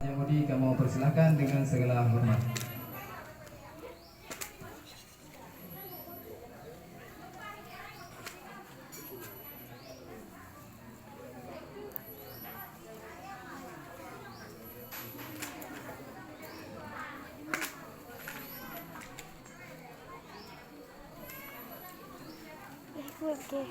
Yang Mudi kamu persilakan dengan segala hormat. Okay.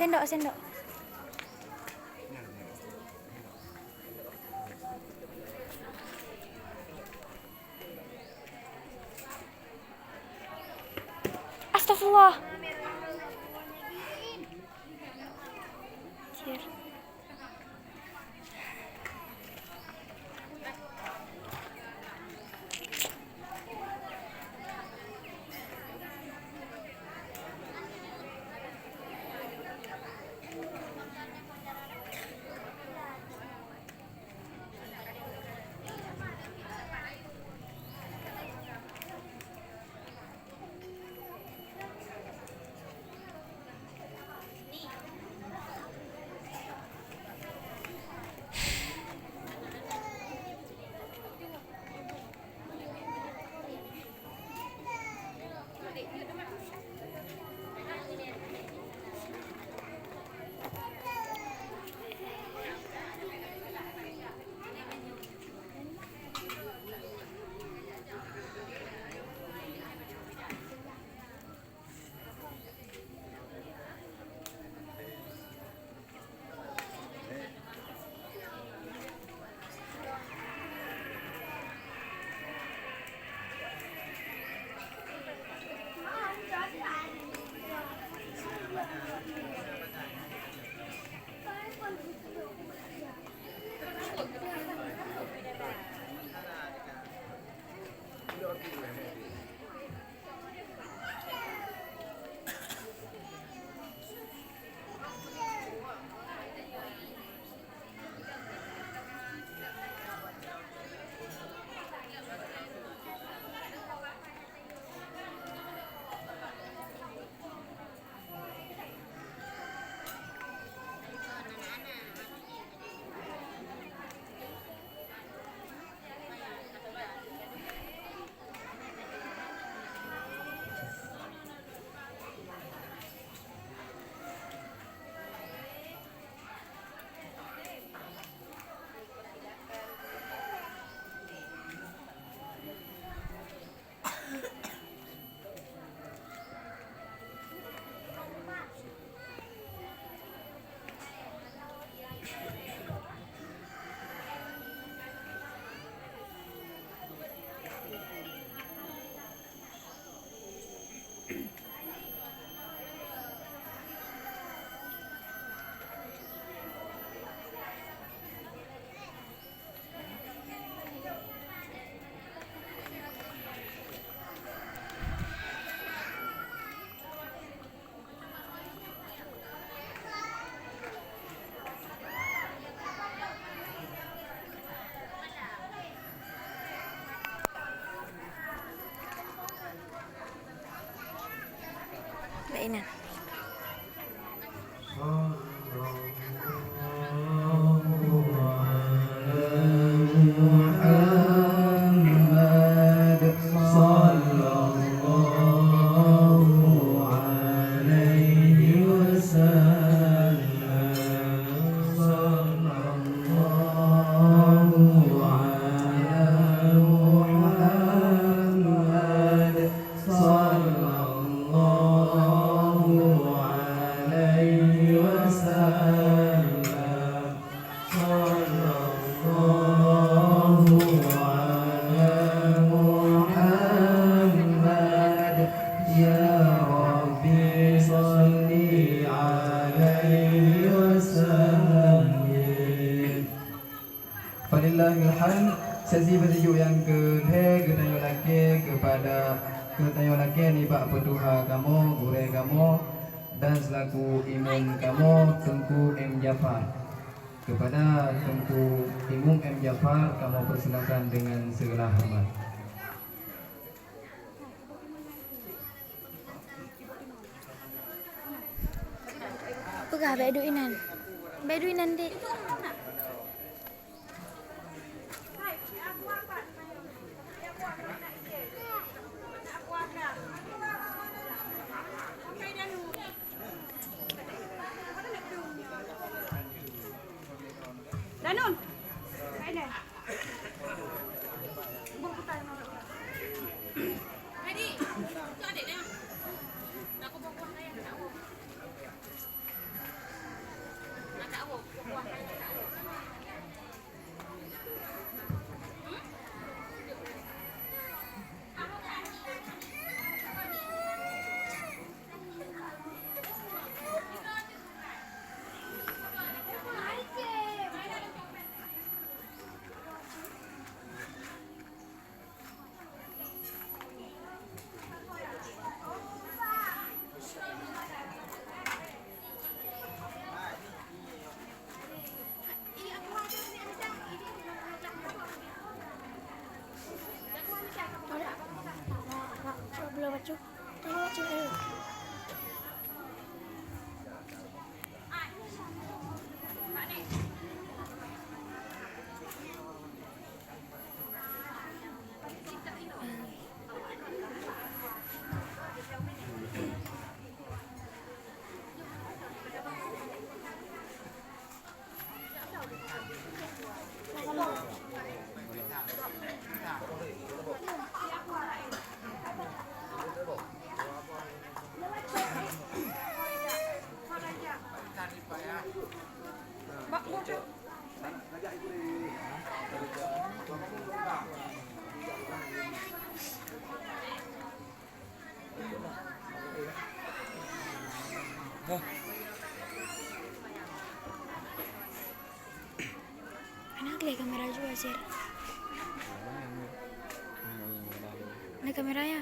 Sendok. Astagfirullah. Mbak ke he getanyo laki kepada getanyo laki nibak petuha kamu gure kamu dan selaku imam kamu Tengku M Jafar. Kepada Tengku Imam M Jafar kamu persilakan dengan segala hormat. Pegah Beduinan. Beduinan dik. Danun. Ini. Ready. Tu adik dia. Nak aku buang saya nak aku. Nak aku buang saya nak aku. Belum baca. Tengok baca dulu. Anak lihat kamera juga sih. Ada kameranya.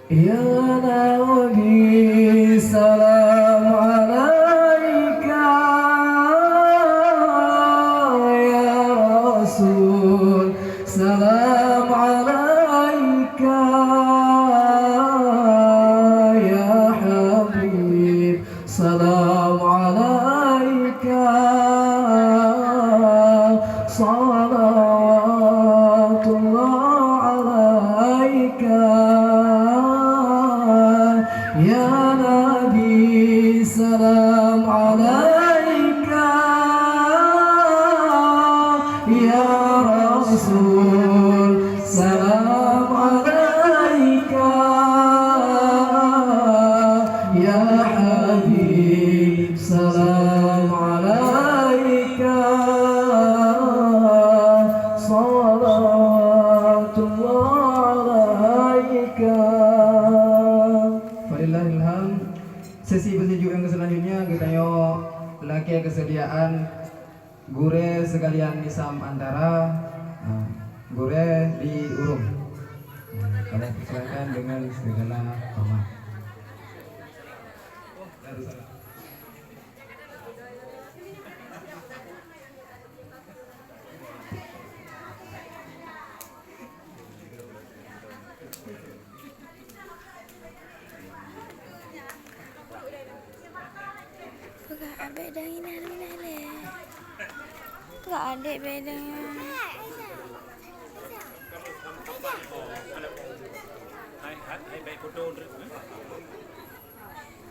Ya Nabi salam alaika ya Rasul salam alaika ya Habib salam alaika salawatullah alaika Ya Nabi salam alaika Ya Rasul salam alaika Ya Habib salam alaika salawatullah alaika. Sesi bersejuk yang selanjutnya kita laki kesediaan gure sekalian nisam antara gure di urung. Kalian persilakan dengan segala hormat. Pegah adik dah ini le. Pegah adik bedanya. Hai baik foto terus.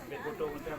Baik foto macam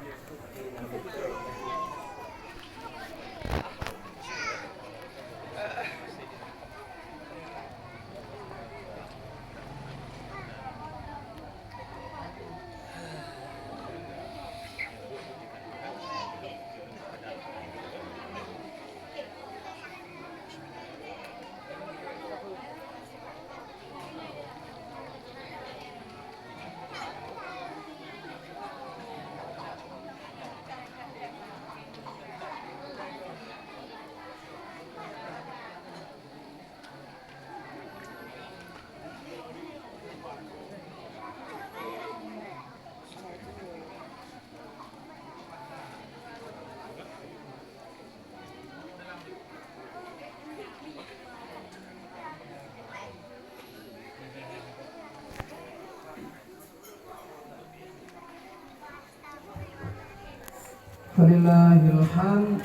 Walillahilhamd.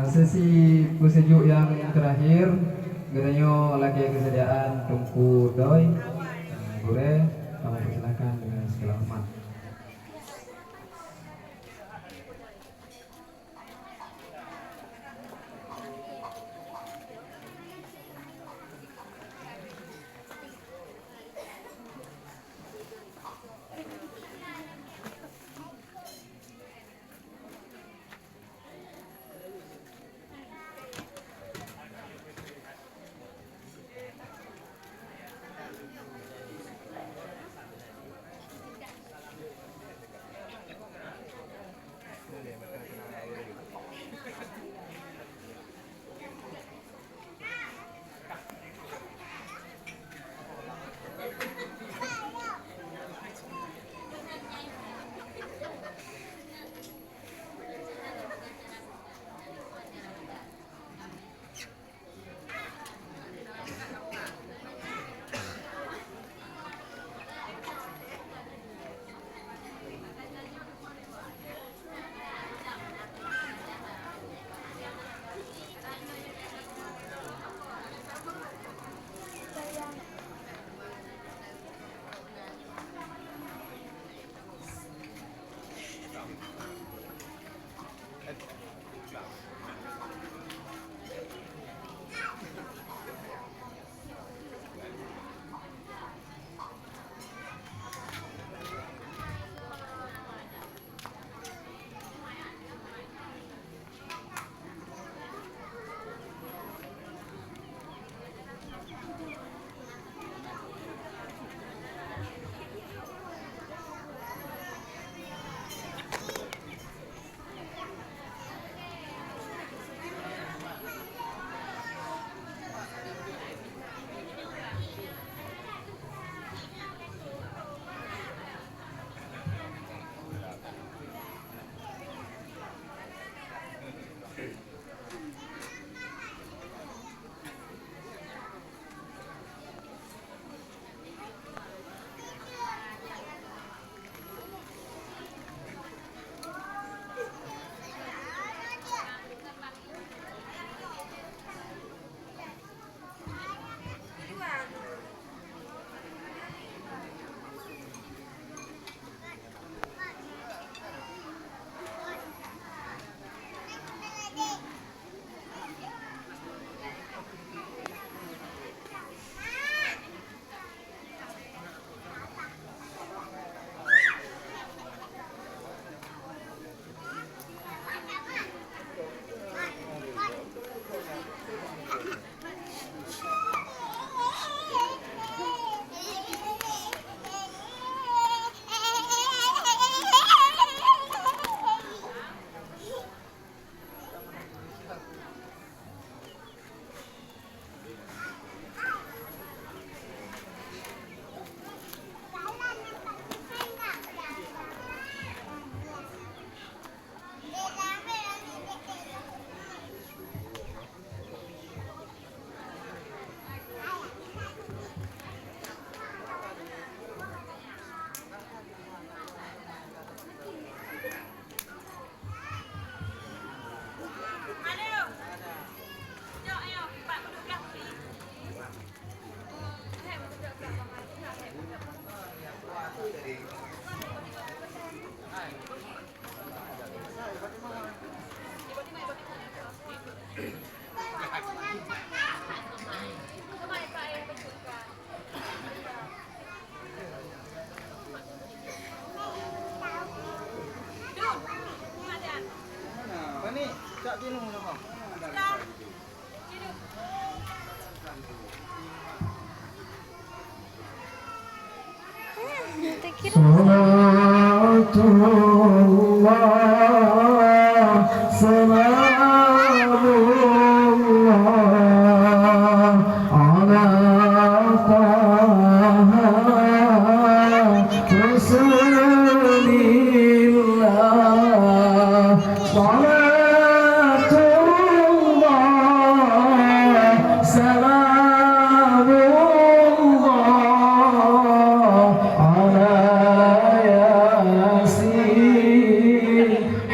Sesi bersejuk yang terakhir, geranyo lagi kesediaan Tungku Doi, Gure, kami persilakan dengan segala hormat.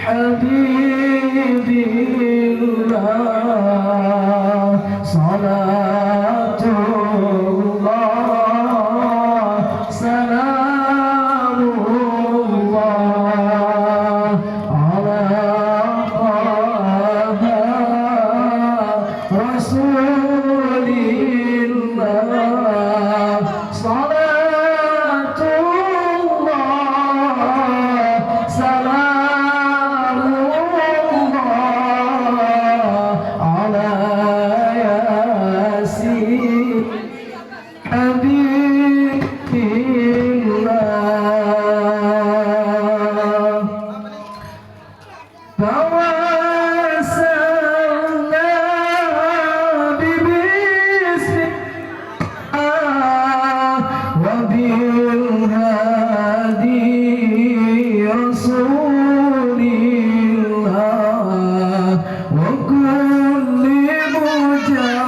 Habib salatullah salamullah ala taha rasulillah salatullah salamullah ala yasin habibillah tawassalna bibismik wa bil hadi rasulillah wa kulli mujahidin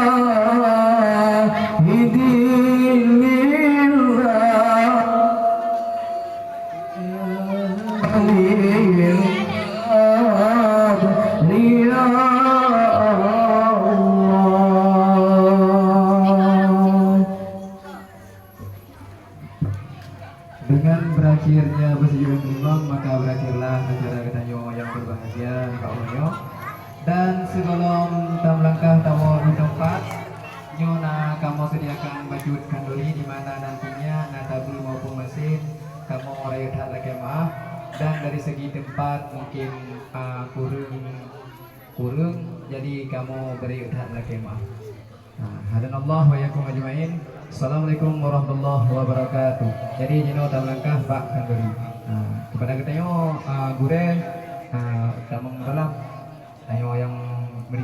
lillah ya Allah. Dengan berakhirnya persetujuan imam, maka berakhirlah acara ketanyo yang berbahagia Pak Onyo. Dan sebelum kita melangkah tamu di tempat, Nyona kamu sediakan baju kandori di mana nantinya natabu maupun mesin kamu rayutan lagi maaf. Dan dari segi tempat mungkin kurang, jadi kamu berayutan lagi maaf. Hadanallah wa yakum ajmain. Assalamualaikum warahmatullahi wabarakatuh. Jadi Jino tak melangkah Pak Kandori. Kepada kita gure kamu dalam ayo yang